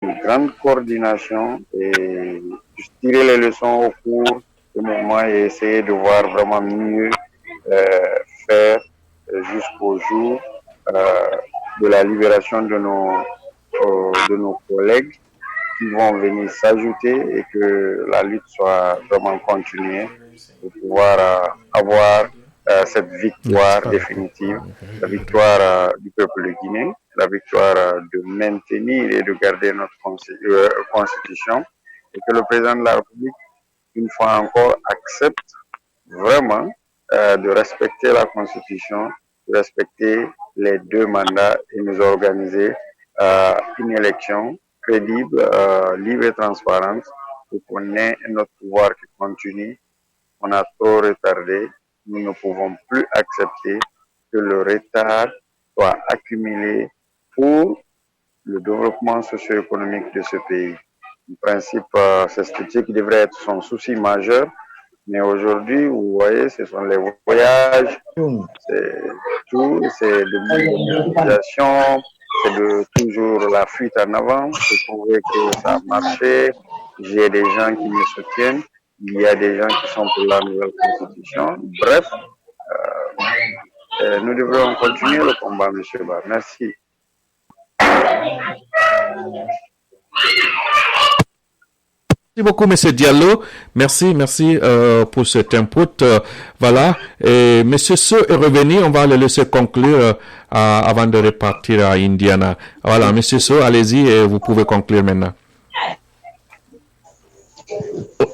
une grande coordination et tirer les leçons au cours du mouvement et essayer de voir vraiment mieux euh, faire jusqu'au jour euh, de la libération de nos collègues qui vont venir s'ajouter et que la lutte soit vraiment continuée pour pouvoir avoir cette victoire définitive, la victoire du peuple de Guinée, la victoire de maintenir et de garder notre constitution et que le président de la République, une fois encore, accepte vraiment de respecter la constitution, de respecter les 2 mandats et nous organiser une élection crédible, libre et transparente pour qu'on ait notre pouvoir qui continue. On a trop retardé. Nous ne pouvons plus accepter que le retard soit accumulé pour le développement socio-économique de ce pays. En principe, c'est ce qui devrait être son souci majeur. Mais aujourd'hui, vous voyez, ce sont les voyages, c'est tout, c'est de mobilisation, c'est de toujours la fuite en avant pour prouver que ça a marché. J'ai des gens qui me soutiennent, il y a des gens qui sont pour la nouvelle constitution. Bref, nous devrions continuer le combat, M. Ba. Merci. Merci beaucoup, M. Diallo. Merci pour cet input. Voilà. Et M. So est revenu. On va le laisser conclure avant de repartir à Indiana. Voilà, M. So, allez-y et vous pouvez conclure maintenant.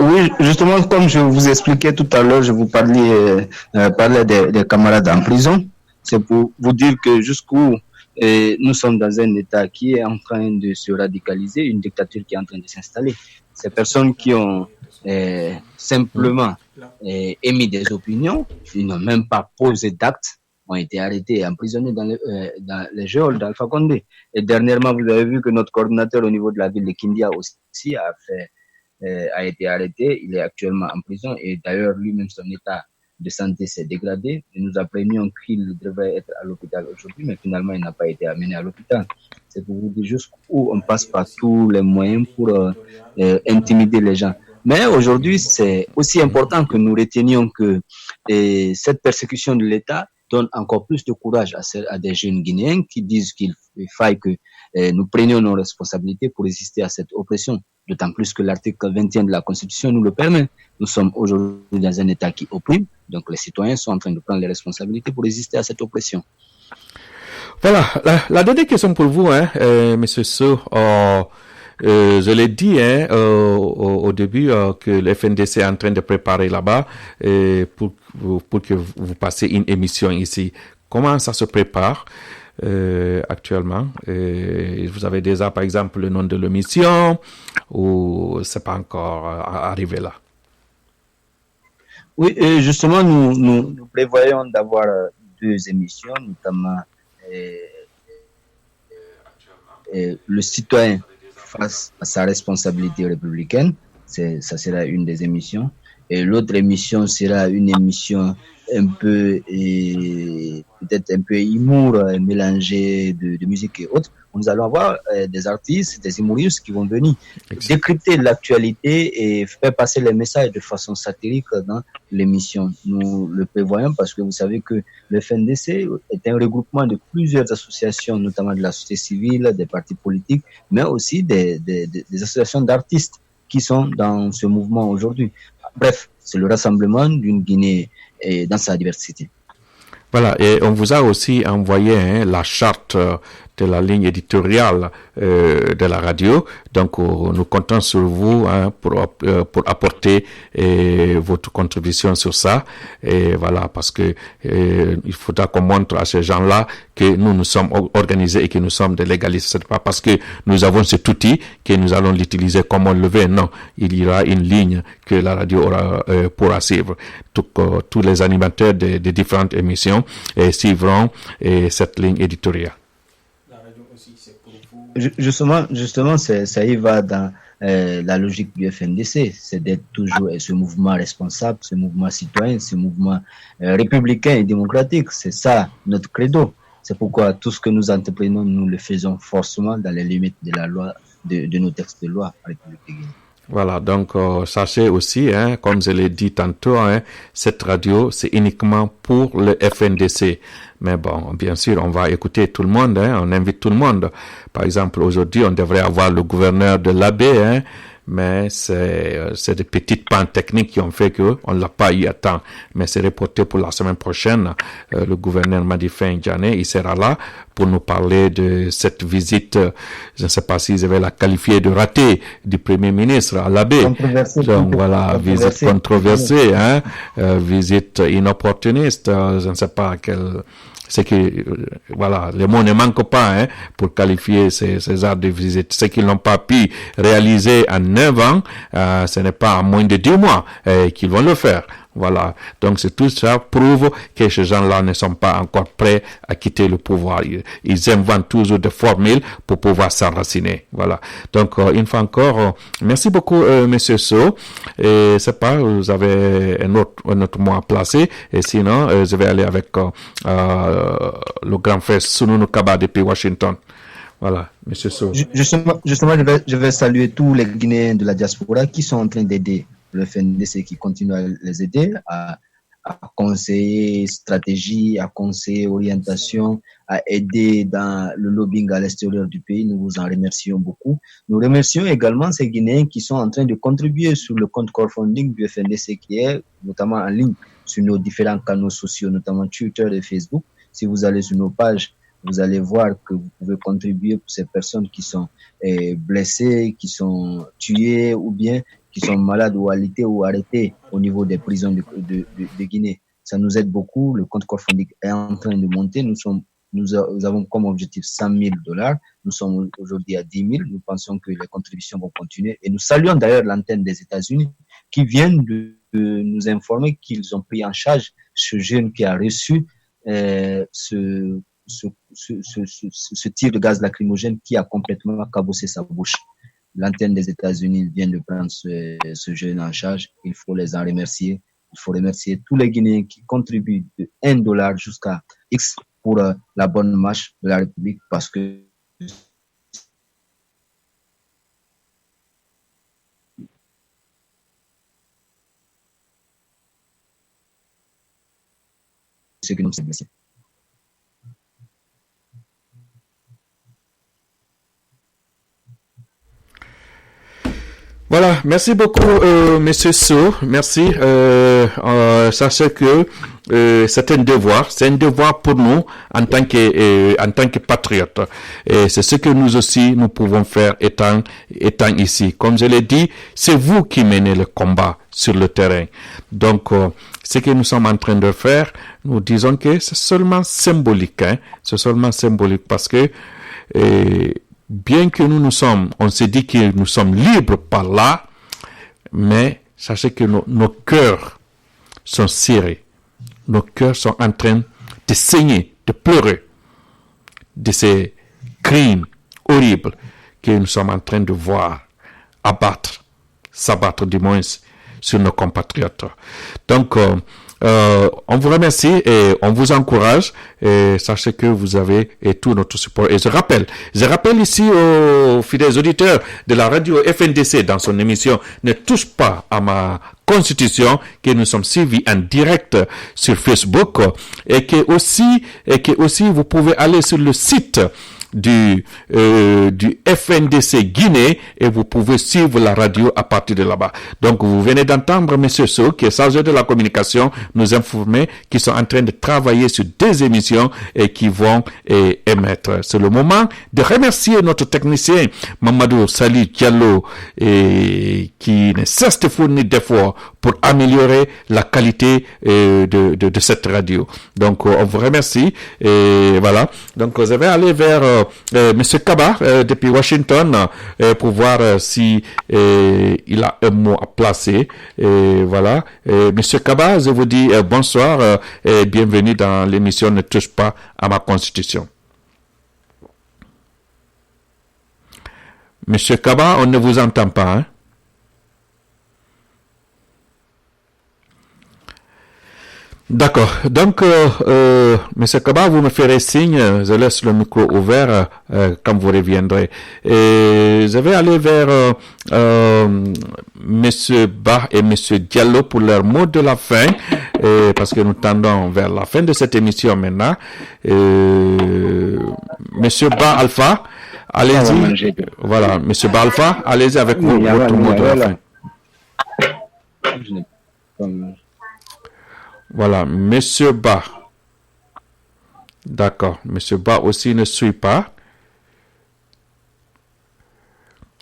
Oui, justement, comme je vous expliquais tout à l'heure, je vous parlais des camarades en prison. C'est pour vous dire que jusqu'où nous sommes dans un État qui est en train de se radicaliser, une dictature qui est en train de s'installer. Ces personnes qui ont simplement émis des opinions, ils n'ont même pas posé d'actes, ont été arrêtés et emprisonnés dans les geôles d'Alpha Condé. Et dernièrement, vous avez vu que notre coordinateur au niveau de la ville de Kindia aussi a été arrêté. Il est actuellement en prison et d'ailleurs, lui-même, son état de santé s'est dégradé. Et nous apprenions qu'il devrait être à l'hôpital aujourd'hui, mais finalement, il n'a pas été amené à l'hôpital. C'est pour vous dire jusqu'où on passe par tous les moyens pour intimider les gens. Mais aujourd'hui, c'est aussi important que nous retenions que cette persécution de l'État donne encore plus de courage à des jeunes Guinéens qui disent qu'il faille que nous prenions nos responsabilités pour résister à cette oppression. D'autant plus que l'article 21 de la Constitution nous le permet. Nous sommes aujourd'hui dans un État qui opprime, donc les citoyens sont en train de prendre les responsabilités pour résister à cette oppression. Voilà, la dernière question pour vous, Monsieur So. Je l'ai dit au début que le FNDC est en train de préparer là-bas pour que vous passiez une émission ici. Comment ça se prépare actuellement? Vous avez déjà, par exemple, le nom de l'émission ou c'est pas encore arrivé là? Oui, justement, nous prévoyons d'avoir 2 émissions, notamment le citoyen face à sa responsabilité républicaine. Ça sera une des émissions. Et l'autre émission sera une émission un peu, peut-être un peu humour, mélangée de musique et autres. Nous allons avoir des artistes, des humoristes qui vont venir décrypter l'actualité et faire passer les messages de façon satirique dans l'émission. Nous le prévoyons parce que vous savez que le FNDC est un regroupement de plusieurs associations, notamment de la société civile, des partis politiques, mais aussi des associations d'artistes qui sont dans ce mouvement aujourd'hui. Bref, c'est le rassemblement d'une Guinée dans sa diversité. Voilà, et on vous a aussi envoyé la charte de la ligne éditoriale de la radio. Donc, nous comptons sur vous pour apporter votre contribution sur ça. Et voilà, parce que il faudra qu'on montre à ces gens-là que nous sommes organisés et que nous sommes des légalistes. C'est pas parce que nous avons cet outil que nous allons l'utiliser comme on le veut. Non, il y aura une ligne que la radio pourra suivre. Tous les animateurs des différentes émissions suivront cette ligne éditoriale. Justement, ça y va dans la logique du FNDC, c'est d'être toujours ce mouvement responsable, ce mouvement citoyen, ce mouvement républicain et démocratique. C'est ça notre credo. C'est pourquoi tout ce que nous entreprenons, nous le faisons forcément dans les limites de la loi de nos textes de loi en République de Guinée. Voilà, donc sachez aussi, comme je l'ai dit tantôt, cette radio, c'est uniquement pour le FNDC. Mais bon, bien sûr, on va écouter tout le monde, on invite tout le monde. Par exemple, aujourd'hui, on devrait avoir le gouverneur de l'AB, mais c'est des petites pannes techniques qui ont fait que on l'a pas eu à temps. Mais c'est reporté pour la semaine prochaine. Le gouverneur Madifin Djane, il sera là pour nous parler de cette visite. Je ne sais pas s'ils avaient la qualifiée de ratée du Premier ministre à l'AB. Donc voilà, visite controversée, visite inopportuniste. Je ne sais pas quelle. C'est que, voilà, les mots ne manquent pas, pour qualifier ces arts de visite. Ce qu'ils n'ont pas pu réaliser en 9 ans, ce n'est pas en moins de 10 mois qu'ils vont le faire. Voilà. Donc, tout ça prouve que ces gens-là ne sont pas encore prêts à quitter le pouvoir. Ils inventent toujours des formules pour pouvoir s'enraciner. Voilà. Donc, une fois encore, merci beaucoup, Monsieur So. Et c'est pas, vous avez un autre mot à placer. Et sinon, je vais aller avec le grand frère Sununu Kaba depuis Washington. Voilà, Monsieur So. Justement, je vais saluer tous les Guinéens de la diaspora qui sont en train d'aider le FNDC, qui continue à les aider à conseiller stratégie, à conseiller orientation, à aider dans le lobbying à l'extérieur du pays. Nous vous en remercions beaucoup. Nous remercions également ces Guinéens qui sont en train de contribuer sur le compte crowdfunding du FNDC qui est notamment en ligne sur nos différents canaux sociaux, notamment Twitter et Facebook. Si vous allez sur nos pages, vous allez voir que vous pouvez contribuer pour ces personnes qui sont blessées, qui sont tuées ou bien qui sont malades ou alités ou arrêtés au niveau des prisons de Guinée. Ça nous aide beaucoup. Le compte crowdfunding est en train de monter. Nous avons comme objectif $100,000. Nous sommes aujourd'hui à 10 000. Nous pensons que les contributions vont continuer. Et nous saluons d'ailleurs l'antenne des États-Unis qui viennent de nous informer qu'ils ont pris en charge ce jeune qui a reçu ce tir de gaz lacrymogène qui a complètement cabossé sa bouche. L'antenne des États-Unis vient de prendre ce jeune en charge. Il faut les en remercier. Il faut remercier tous les Guinéens qui contribuent de $1 jusqu'à X pour la bonne marche de la République, parce que ce que nous sommes blessés. Voilà, merci beaucoup, Monsieur So. Merci. Sachez que c'est un devoir pour nous en tant que patriotes. Et c'est ce que nous aussi nous pouvons faire étant ici. Comme je l'ai dit, c'est vous qui menez le combat sur le terrain. Donc, ce que nous sommes en train de faire, nous disons que c'est seulement symbolique. C'est seulement symbolique parce que bien que on se dit que nous sommes libres par là, mais sachez que nos cœurs sont serrés. Nos cœurs sont en train de saigner, de pleurer de ces crimes horribles que nous sommes en train de voir s'abattre du moins sur nos compatriotes. Donc, on vous remercie et on vous encourage, et sachez que vous avez tout notre support. Et je rappelle ici aux fidèles auditeurs de la radio FNDC dans son émission Ne touche pas à ma Constitution, que nous sommes suivis en direct sur Facebook, et que aussi vous pouvez aller sur le site du FNDC Guinée et vous pouvez suivre la radio à partir de là-bas. Donc vous venez d'entendre Monsieur So, qui est chargé de la communication, nous informer qu'ils sont en train de travailler sur des émissions et qui vont émettre. C'est le moment de remercier notre technicien Mamadou Sali Diallo, qui ne cesse de fournir d'efforts pour améliorer la qualité de cette radio. Donc on vous remercie et voilà. Donc je vais aller vers Monsieur Kaba depuis Washington pour voir si il a un mot à placer. Voilà. Monsieur Kaba, je vous dis bonsoir et bienvenue dans l'émission Ne touche pas à ma Constitution. Monsieur Kaba, on ne vous entend pas, hein? D'accord. Donc, Monsieur Kaba, vous me ferez signe. Je laisse le micro ouvert quand vous reviendrez. Et je vais aller vers Monsieur Ba et Monsieur Diallo pour leur mot de la fin, parce que nous tendons vers la fin de cette émission maintenant. Monsieur Ba Alpha, allez-y. Voilà, Monsieur Ba Alpha, allez-y avec votre mot de la fin. Voilà, Monsieur Ba. D'accord, Monsieur Ba aussi ne suit pas.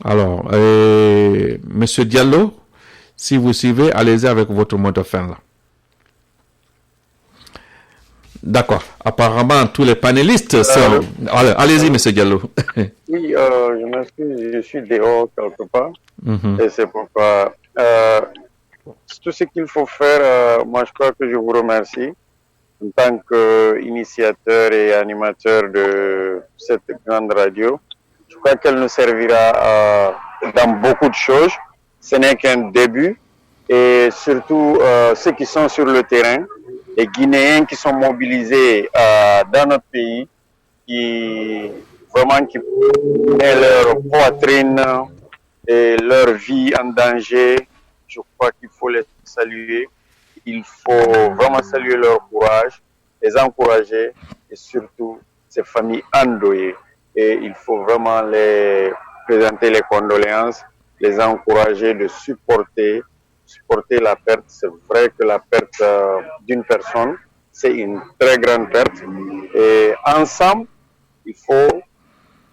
Alors, Monsieur Diallo, si vous suivez, allez-y avec votre mot de fin là. D'accord. Apparemment, tous les panélistes sont... Allez-y, Monsieur Diallo. Oui, je m'excuse, je suis dehors quelque part. Et c'est pourquoi... tout ce qu'il faut faire, moi je crois que je vous remercie en tant qu'initiateur et animateur de cette grande radio. Je crois qu'elle nous servira dans beaucoup de choses. Ce n'est qu'un début et surtout ceux qui sont sur le terrain, les Guinéens qui sont mobilisés dans notre pays, qui mettent leur poitrine et leur vie en danger. Je crois qu'il faut les saluer. Il faut vraiment saluer leur courage, les encourager et surtout ces familles endeuillées. Et il faut vraiment les présenter les condoléances, les encourager de supporter la perte. C'est vrai que la perte d'une personne, c'est une très grande perte. Et ensemble, il faut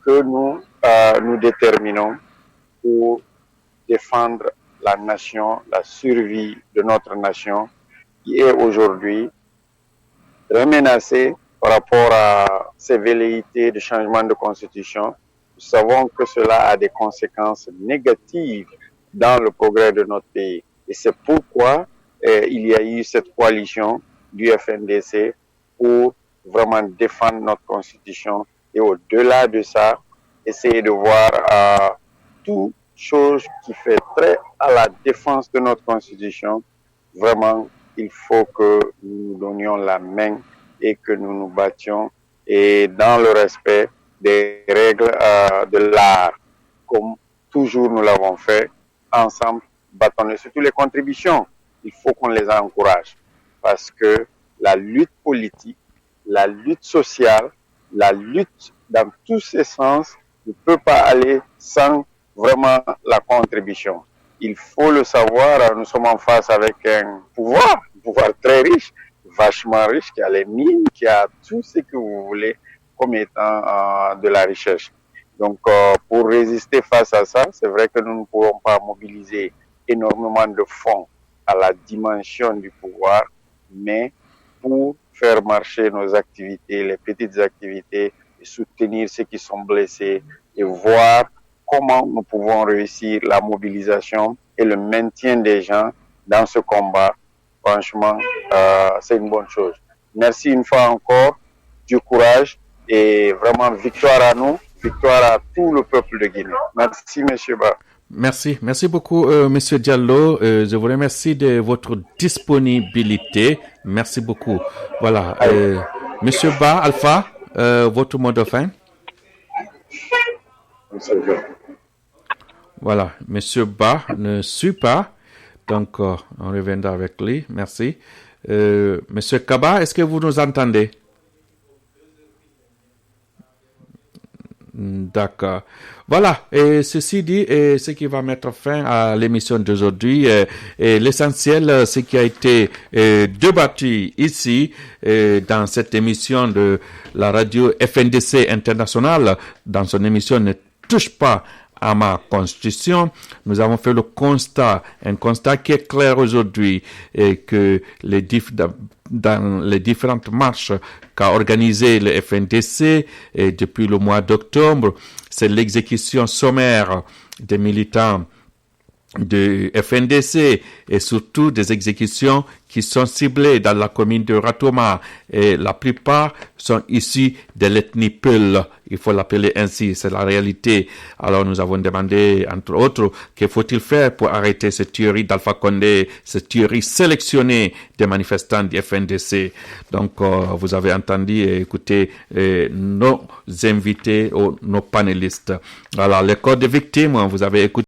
que nous nous déterminons pour défendre la nation, la survie de notre nation qui est aujourd'hui très menacée par rapport à ces velléités de changement de constitution. Nous savons que cela a des conséquences négatives dans le progrès de notre pays. Et c'est pourquoi il y a eu cette coalition du FNDC pour vraiment défendre notre constitution et au-delà de ça, essayer de voir tout chose qui fait trait à la défense de notre constitution. Vraiment, il faut que nous nous donnions la main et que nous nous battions et dans le respect des règles de l'art, comme toujours nous l'avons fait, ensemble, battons et surtout les contributions. Il faut qu'on les encourage parce que la lutte politique, la lutte sociale, la lutte dans tous ses sens ne peut pas aller sans vraiment la contribution. Il faut le savoir, nous sommes en face avec un pouvoir très riche, vachement riche, qui a les mines, qui a tout ce que vous voulez comme étant de la richesse. Donc, pour résister face à ça, c'est vrai que nous ne pouvons pas mobiliser énormément de fonds à la dimension du pouvoir, mais pour faire marcher nos activités, les petites activités, et soutenir ceux qui sont blessés et voir comment nous pouvons réussir la mobilisation et le maintien des gens dans ce combat. Franchement, c'est une bonne chose. Merci une fois encore, du courage et vraiment victoire à nous, victoire à tout le peuple de Guinée. Merci, Monsieur Ba. Merci beaucoup, Monsieur Diallo. Je vous remercie de votre disponibilité. Merci beaucoup. Voilà, Monsieur Ba Alpha, votre mot de fin. Voilà, Monsieur Ba ne suit pas, donc on reviendra avec lui. Merci. Monsieur Kaba, est-ce que vous nous entendez? D'accord. Voilà, et ceci dit, ce qui va mettre fin à l'émission d'aujourd'hui, et l'essentiel, ce qui a été débattu ici, dans cette émission de la radio FNDC International, dans son émission Ne touche pas à ma constitution. Nous avons fait le constat, un constat qui est clair aujourd'hui, et que dans les différentes marches qu'a organisé le FNDC et depuis le mois d'octobre, c'est l'exécution sommaire des militants de FNDC et surtout des exécutions qui sont ciblées dans la commune de Ratoma et la plupart sont issus de l'ethnie Peul. Il faut l'appeler ainsi, c'est la réalité. Alors nous avons demandé, entre autres, que faut-il faire pour arrêter cette tuerie d'Alpha Condé, cette tuerie sélectionnée des manifestants du FNDC. Donc vous avez entendu et écouté nos invités, nos panélistes. Alors les corps des victimes, vous avez écouté